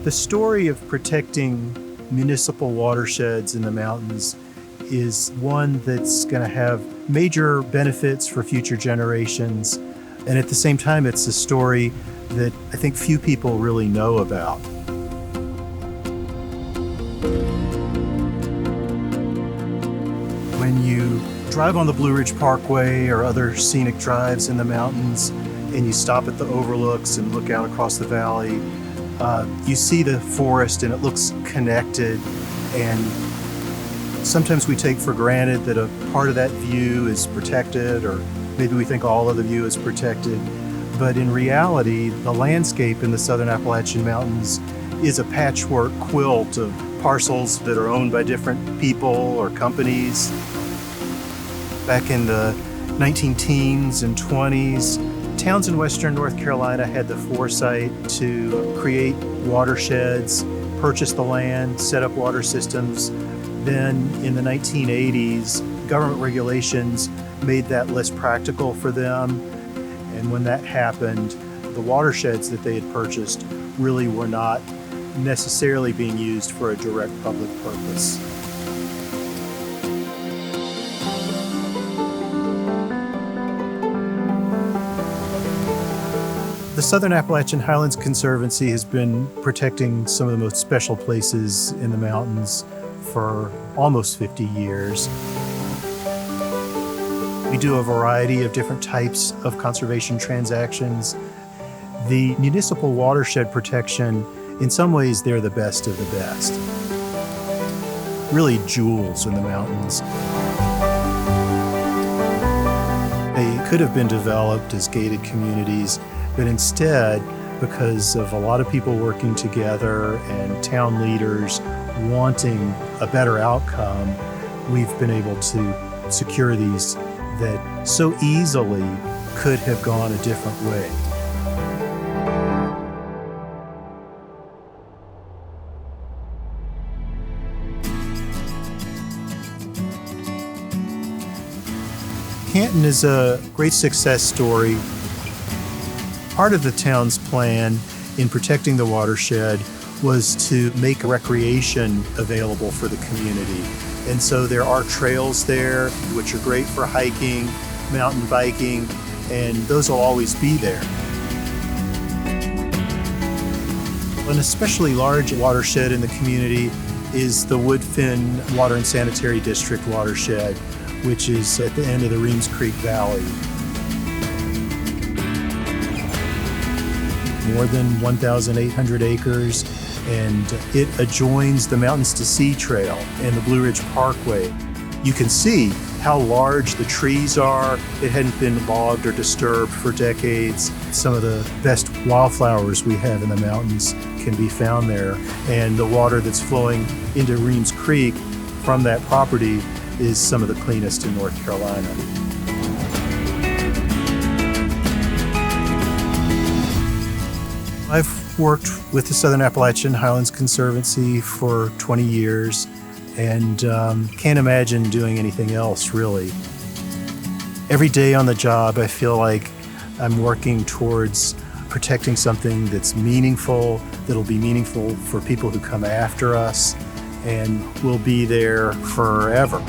The story of protecting municipal watersheds in the mountains is one that's going to have major benefits for future generations. And at the same time, it's a story that I think few people really know about. When you drive on the Blue Ridge Parkway or other scenic drives in the mountains, and you stop at the overlooks and look out across the valley, you see the forest and it looks connected, and sometimes we take for granted that a part of that view is protected, or maybe we think all of the view is protected. But in reality, the landscape in the southern Appalachian Mountains is a patchwork quilt of parcels that are owned by different people or companies. Back in the 19-teens and 20s, towns in western North Carolina had the foresight to create watersheds, purchase the land, set up water systems. Then in the 1980s, government regulations made that less practical for them. And when that happened, the watersheds that they had purchased really were not necessarily being used for a direct public purpose. The Southern Appalachian Highlands Conservancy has been protecting some of the most special places in the mountains for almost 50 years. We do a variety of different types of conservation transactions. The municipal watershed protection, in some ways, they're the best of the best. Really jewels in the mountains. They could have been developed as gated communities, but instead, because of a lot of people working together and town leaders wanting a better outcome, we've been able to secure these that so easily could have gone a different way. Canton is a great success story. Part of the town's plan in protecting the watershed was to make recreation available for the community. And so there are trails there, which are great for hiking, mountain biking, and those will always be there. An especially large watershed in the community is the Woodfin Water and Sanitary District watershed, which is at the end of the Reams Creek Valley. More than 1,800 acres, and it adjoins the Mountains to Sea Trail and the Blue Ridge Parkway. You can see how large the trees are. It hadn't been logged or disturbed for decades. Some of the best wildflowers we have in the mountains can be found there, and the water that's flowing into Reams Creek from that property is some of the cleanest in North Carolina. I've worked with the Southern Appalachian Highlands Conservancy for 20 years and can't imagine doing anything else, really. Every day on the job, I feel like I'm working towards protecting something that's meaningful, that'll be meaningful for people who come after us, and will be there forever.